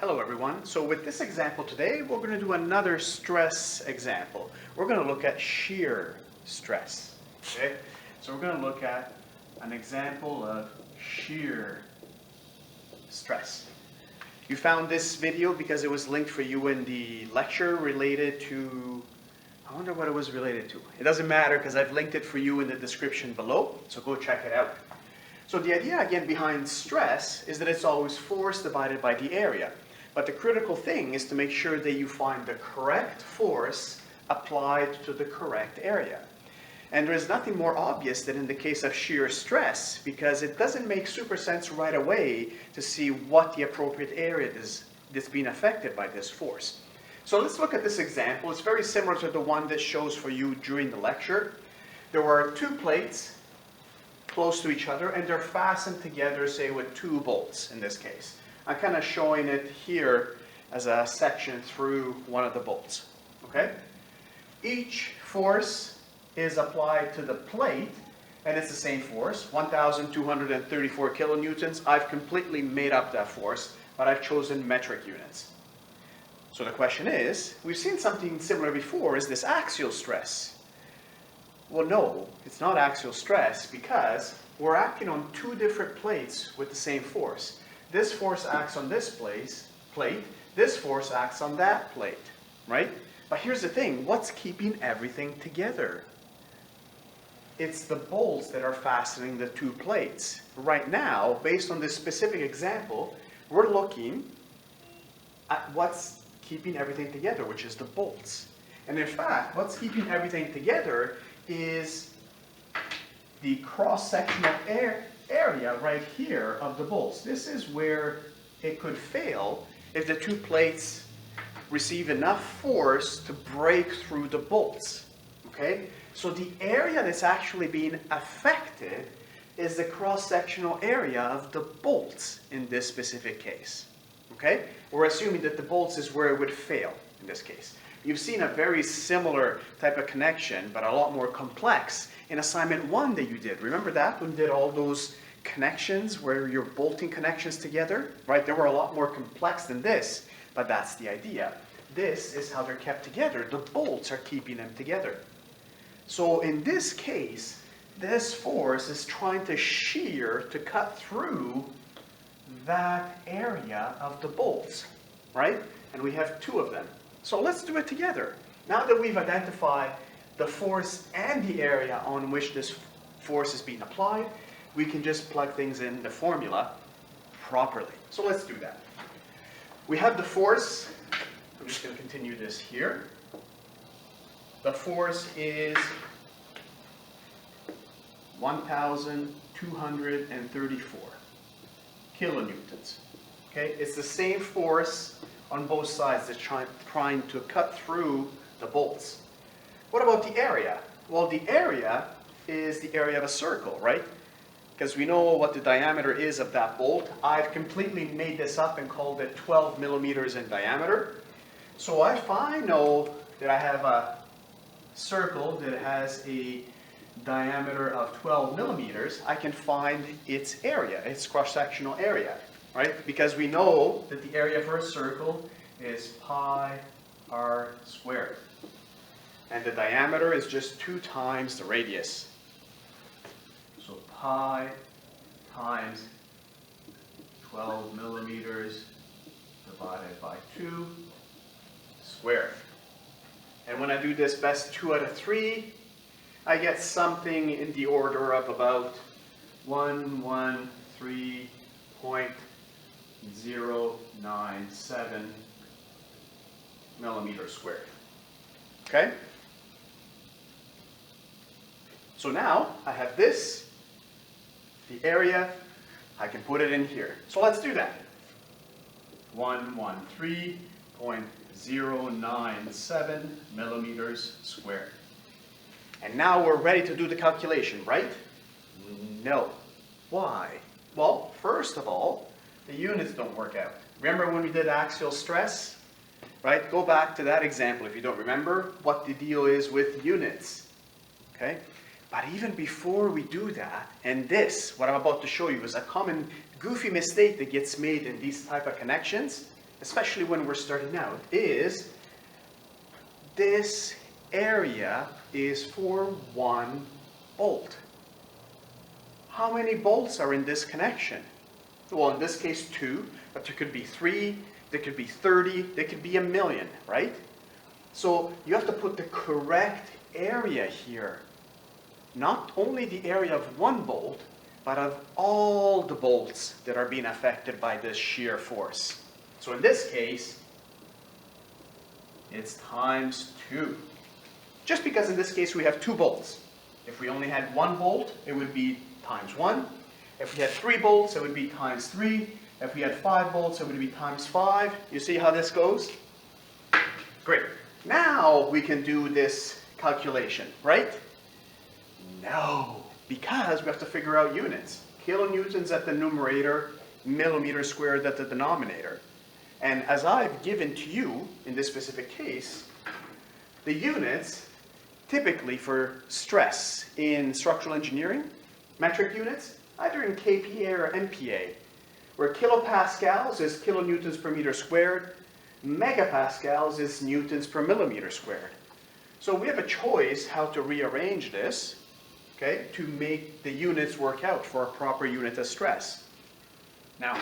Hello everyone. So with this example today, we're going to do another stress example. We're going to look at shear stress. Okay? So we're going to look at an example of shear stress. You found this video because it was linked for you in the lecture related to, I wonder what it was related to. It doesn't matter because I've linked it for you in the description below, so go check it out. So the idea again behind stress is that it's always force divided by the area. But the critical thing is to make sure that you find the correct force applied to the correct area. And there is nothing more obvious than in the case of shear stress, because it doesn't make super sense right away to see what the appropriate area is that's being affected by this force. So let's look at this example. It's very similar to the one that shows for you during the lecture. There were two plates close to each other and they're fastened together, say with two bolts in this case. I'm kind of showing it here as a section through one of the bolts. Okay? Each force is applied to the plate, and it's the same force, 1,234 kilonewtons. I've completely made up that force, but I've chosen metric units. So the question is, we've seen something similar before, is this axial stress? Well, no, it's not axial stress because we're acting on two different plates with the same force. This force acts on this plate, this force acts on that plate, right? But here's the thing, what's keeping everything together? It's the bolts that are fastening the two plates. Right now, based on this specific example, we're looking at what's keeping everything together, which is the bolts. And in fact, what's keeping everything together is the cross-sectional area right here of the bolts. This is where it could fail if the two plates receive enough force to break through the bolts. Okay? So the area that's actually being affected is the cross-sectional area of the bolts in this specific case. Okay? We're assuming that the bolts is where it would fail in this case. You've seen a very similar type of connection, but a lot more complex in assignment 1 that you did. Remember that when you did all those connections where you're bolting connections together? Right? They were a lot more complex than this, but that's the idea. This is how they're kept together. The bolts are keeping them together. So in this case, this force is trying to shear to cut through that area of the bolts, right? And we have two of them. So let's do it together. Now that we've identified the force and the area on which this force is being applied, we can just plug things in the formula properly. So let's do that. We have the force. I'm just going to continue this here. The force is 1,234 kilonewtons. Okay, it's the same force on both sides that's trying to cut through the bolts. What about the area? Well, the area is the area of a circle, right? Because we know what the diameter is of that bolt. I've completely made this up and called it 12 millimeters in diameter. So if I know that I have a circle that has a diameter of 12 millimeters, I can find its area, its cross-sectional area, right? Because we know that the area for a circle is pi r squared. And the diameter is just 2 times the radius. So pi times 12 millimeters divided by 2 squared. And when I do this best 2 out of 3, I get something in the order of about 113.097 millimeters squared. Okay? So now I have this, the area, I can put it in here. So let's do that. 113.097 millimeters squared. And now we're ready to do the calculation, right? No. Why? Well, first of all, the units don't work out. Remember when we did axial stress? Right? Go back to that example if you don't remember what the deal is with units. Okay? But even before we do that, and this, what I'm about to show you, is a common goofy mistake that gets made in these type of connections, especially when we're starting out, is this area is for 1 bolt. How many bolts are in this connection? Well, in this case 2, but there could be 3, there could be 30, there could be 1,000,000, right? So you have to put the correct area here. Not only the area of 1 bolt, but of all the bolts that are being affected by this shear force. So in this case, it's times 2. Just because in this case we have 2 bolts. If we only had 1 bolt, it would be times 1. If we had 3 bolts, it would be times 3. If we had 5 bolts, it would be times 5. You see how this goes? Great. Now we can do this calculation, right? No, because we have to figure out units. Kilonewtons at the numerator, millimeters squared at the denominator. And as I've given to you in this specific case, the units typically for stress in structural engineering, metric units, either in kPa or MPa, where kilopascals is kilonewtons per meter squared, megapascals is newtons per millimeter squared. So we have a choice how to rearrange this, okay, to make the units work out for a proper unit of stress. Now,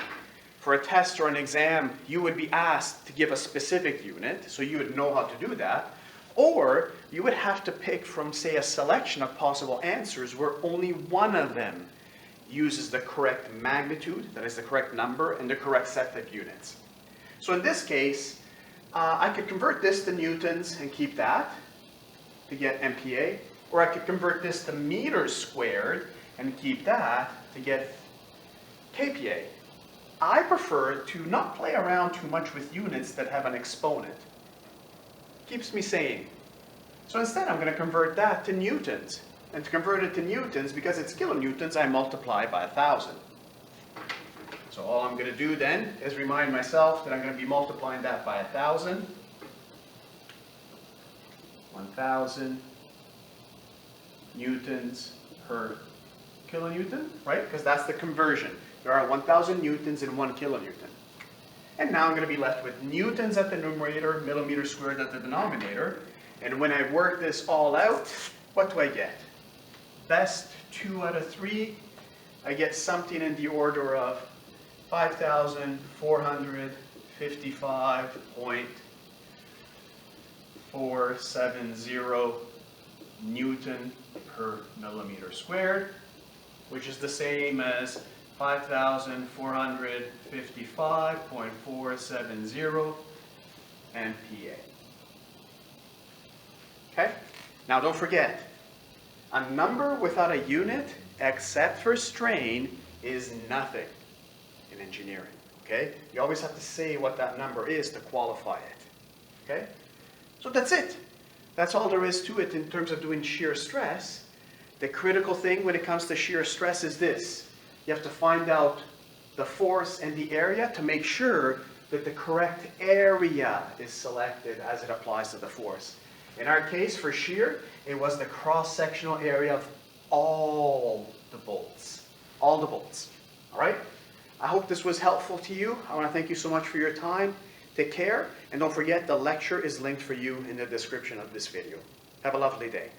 for a test or an exam, you would be asked to give a specific unit, so you would know how to do that, or you would have to pick from, say, a selection of possible answers where only one of them uses the correct magnitude, that is the correct number, and the correct set of units. So in this case, I could convert this to newtons and keep that to get MPa, or I could convert this to meters squared and keep that to get kPa. I prefer to not play around too much with units that have an exponent. Keeps me sane. So instead I'm going to convert that to newtons. And to convert it to newtons, because it's kilonewtons, I multiply by 1,000. So all I'm going to do then is remind myself that I'm going to be multiplying that by 1,000. 1,000 newtons per kilonewton, right? Because that's the conversion. There are 1,000 newtons in 1 kilonewton. And now I'm going to be left with newtons at the numerator, millimeters squared at the denominator. And when I work this all out, what do I get? Best 2 out of 3, I get something in the order of 5,455.470 Newton per millimeter squared, which is the same as 5,455.470 MPa. Okay? Now don't forget, a number without a unit, except for strain, is nothing in engineering. Okay? You always have to say what that number is to qualify it. Okay? So that's it. That's all there is to it in terms of doing shear stress. The critical thing when it comes to shear stress is this. You have to find out the force and the area to make sure that the correct area is selected as it applies to the force. In our case for shear, it was the cross-sectional area of all the bolts. All the bolts. All right? I hope this was helpful to you. I want to thank you so much for your time. Take care, and don't forget the lecture is linked for you in the description of this video. Have a lovely day.